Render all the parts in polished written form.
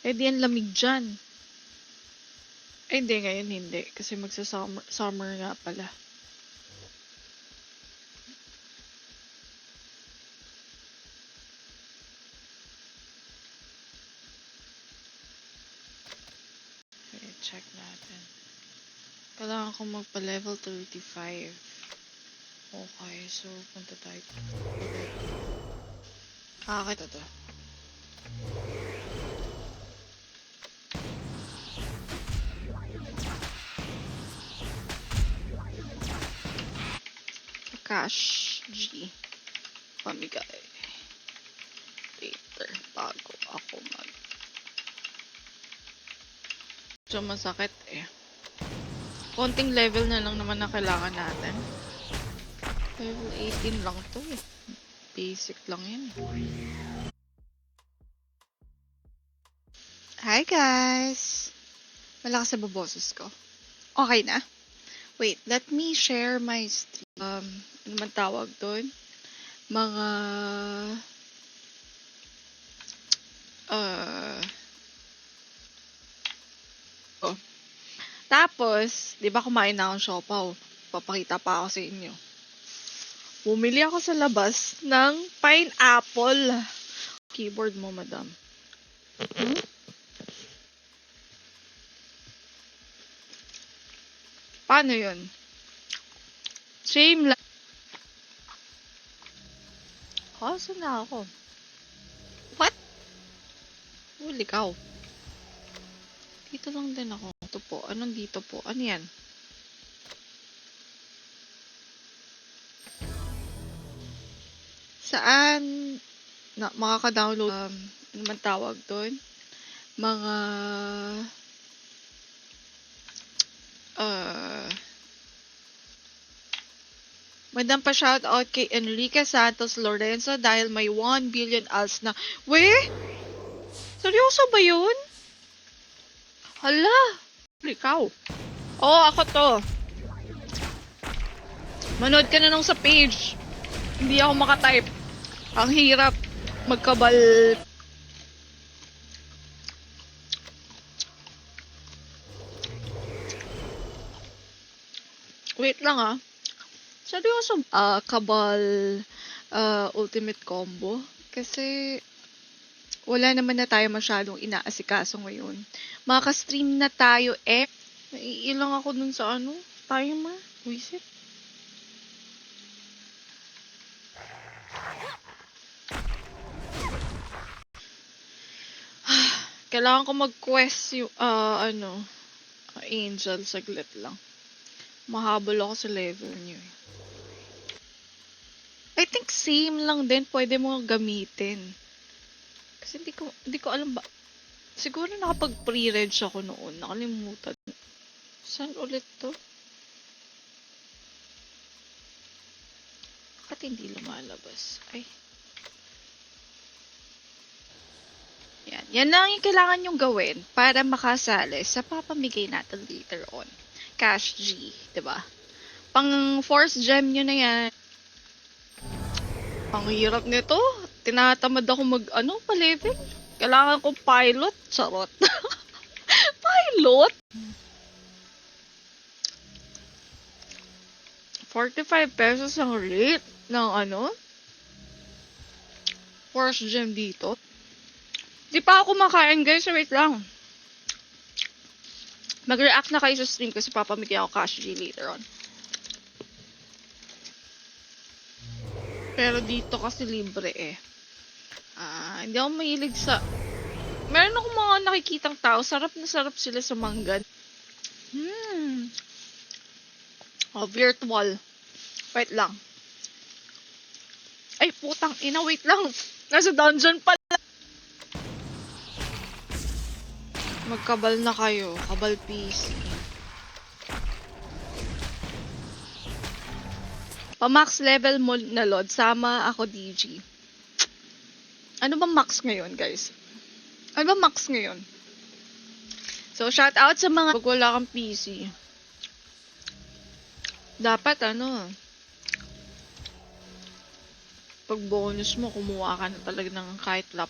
Eh di ang lamig dyan. Ay hindi, ngayon hindi. Kasi magsa-summer nga pala. Okay, check natin. Kailangan ko magpa-level 35. Okay, so punta tayo. Kita to. Cash G. Pamigay. Later. Bago ako mag... So, masakit eh. Konting level na lang naman na kailangan natin. Level 18 lang to eh. Basic lang yan. Hi guys! Malakas sa boses ko. Okay na? Wait, let me share my stream. Ano man tawag doon? Mga... Tapos, di ba kumain na akong siopaw? Papakita pa ako sa inyo. Bumili ako sa labas ng pineapple. Keyboard mo, madam. Paano yun? Same lang. Saan na ako? What? Huli ka. Dito lang din ako. Ito po. Anong dito po? Ano yan? Saan makaka-download? Ano man tawag doon? Mga... Madam pa shoutout kay Enrique Santos Lorenzo dahil may 1 billion als na. Weh? Seryoso ba yun? Hala! Ikaw. Oo, ako to. Manood ka na nung sa page. Hindi ako makatype. Ang hirap magkabal. Wait lang ah. Seryoso, kabal ultimate combo. Kasi wala naman na tayo masyadong inaasikaso ngayon. Makaka-stream na tayo eh. Naiilang ako dun sa timer. Wisit. Kailangan ko mag-quest yung, angel, saglit lang. Mahabol ako sa level niyo. I think same lang din pwede mo gamitin. Kasi hindi ko alam ba. Siguro nakapag-pre-reg ako noon. Nakalimutan. Saan ulit to? Bakit hindi lumalabas? Ay. Yan lang yung kailangan nyong gawin para makasali sa papamigay natin later on. Cash G, diba? Pang force gem nyo na yan. Ang hirap nito. Tinatamad ako pa-level. Kailangan kong pilot. Charot. Pilot? 45 pesos ang rate ng force gem dito. Di pa ako makain guys. Wait lang. Mag-react na kayo sa stream kasi papamigay ako cash G later on. Pero dito kasi libre eh. Hindi ako mahilig sa... Meron akong mga nakikitang tao. Sarap na sarap sila sa manggan. Virtual. Wait lang. Ay, putang ina. Wait lang. Nasa dungeon pala. Magkabal na kayo. Kabal PC. Pa-max level mo na Lord. Sama ako DG. Ano ba max ngayon, guys? Ano ba max ngayon? So, shout out sa mga pag wala kang PC. Dapat pag bonus mo, kumuha ka na talaga ng kahit lap.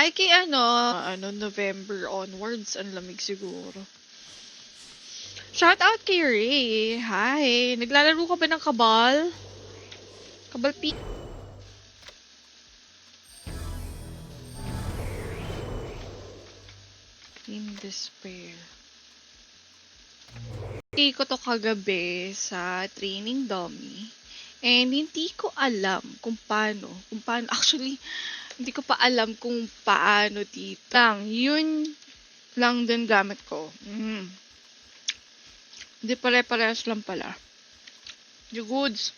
Hi kay November onwards, ang lamig siguro. Shout out kay Ray. Hi. Naglalaro ka ba ng Kabal? Kabal P. In despair. Okay ko to kagabi sa training dummy. And hindi ko alam kung paano. Actually, hindi ko pa alam kung paano dito. Yun lang din gamit ko. Hindi pare-parehas lang pala. The goods.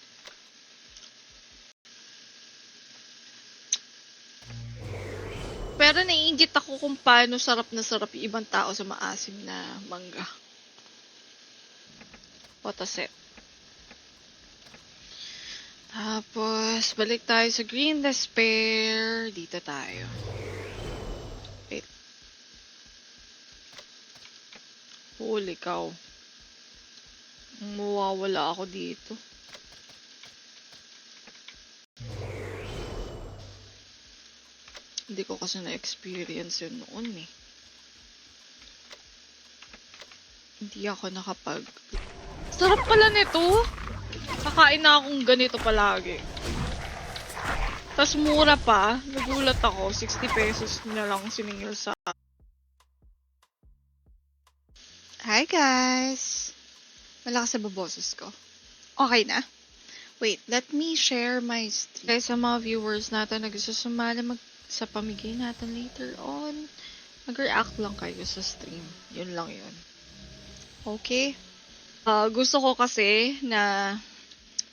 Pero naiingit ako kung paano sarap na sarap yung ibang tao sa maasim na mangga. Photoset. Tapos, balik tayo sa Green Despair. Dito tayo. Wait. Holy cow. Mawawala ako dito. Hindi ko kasi na-experience yun noon eh. Hindi ako nakapag... Sarap pala nito! Kakain na akong ganito palagi. Tas mura pa. Nagulat ako. 60 pesos na lang siningil sa... Hi guys! Malakas sa baboses ko. Okay na? Wait, let me share my stream. Guys, sa mga viewers natin na gusto sumali sa pamigay natin later on, mag-react lang kayo sa stream. Yun lang yun. Okay? Gusto ko kasi na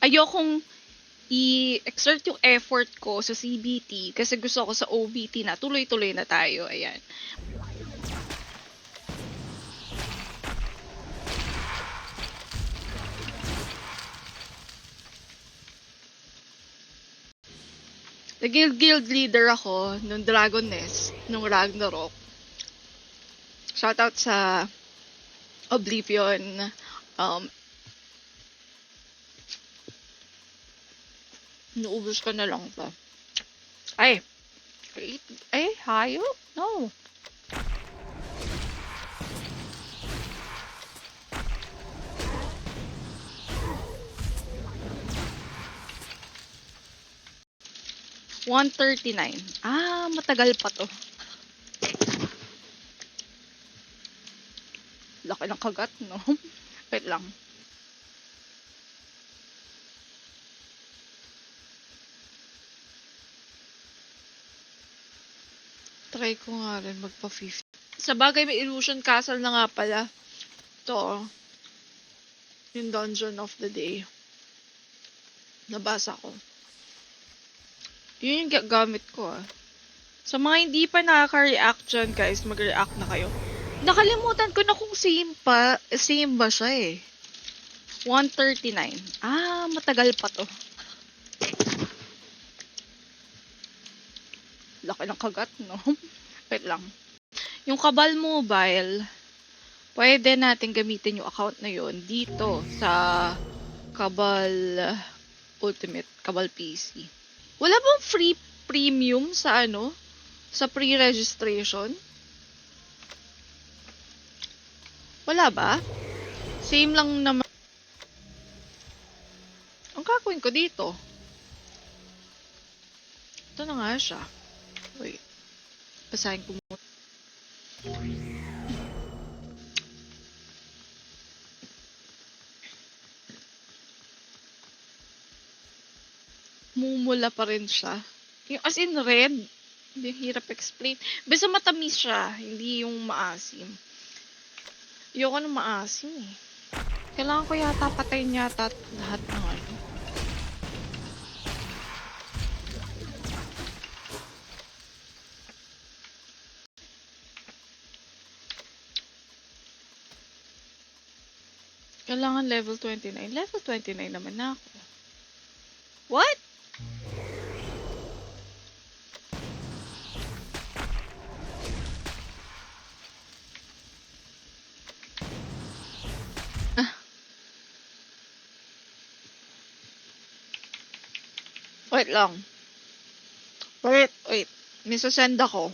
ayokong i-exert yung effort ko sa CBT kasi gusto ko sa OBT na tuloy-tuloy na tayo. Ayan. Naging guild leader ako nung Dragon Nest, nung Ragnarok. Shoutout sa Oblivion. Naubos ko na lang to. Ay, hayop? No. $139. Matagal pa to. Laki ng kagat, no? Wait lang. Try ko nga rin magpa-50. Sa bagay, may Illusion Castle na nga pala. Ito, yung Dungeon of the Day. Nabasa ko. Yun yung gamit ko, Sa mga hindi pa nakaka-react dyan, guys, mag-react na kayo. Nakalimutan ko na kung same ba siya $139. Matagal pa to. Laki ng kagat, no? Wait lang. Yung Kabal Mobile, pwede natin gamitin yung account na yun dito sa Kabal Ultimate, Kabal PC. Wala bang free premium sa sa pre-registration? Wala ba? Same lang naman. Ang gagawin ko dito? Ito na nga siya. Wait. Basahin ko muna. Mumula pa rin siya. Yung as in red. Hindi hirap explain. Basta matamis siya. Hindi yung maasim. Ayoko ng maasim Kailangan ko yata patayin yata lahat ng Kailangan level 29. Level 29 naman na ako. What? Wait lang. Wait. May sasend ako.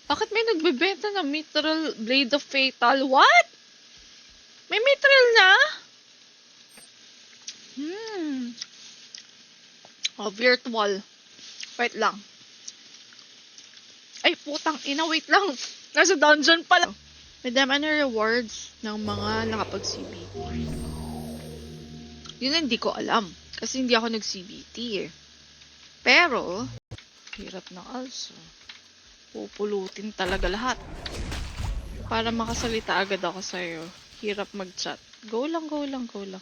Bakit may nagbebenta ng Mithril Blade of Fatal? What? May Mithril na? Oh, virtual. Wait lang. Ay, putang ina, wait lang. Nasa dungeon pala. Madam, ano rewards ng mga nakapag-CBT? Yun hindi ko alam. Kasi hindi ako nag-CBT eh. Pero, hirap ng also. Pupulutin talaga lahat. Para makasalita agad ako sa'yo. Hirap mag-chat. Go lang, go lang, go lang.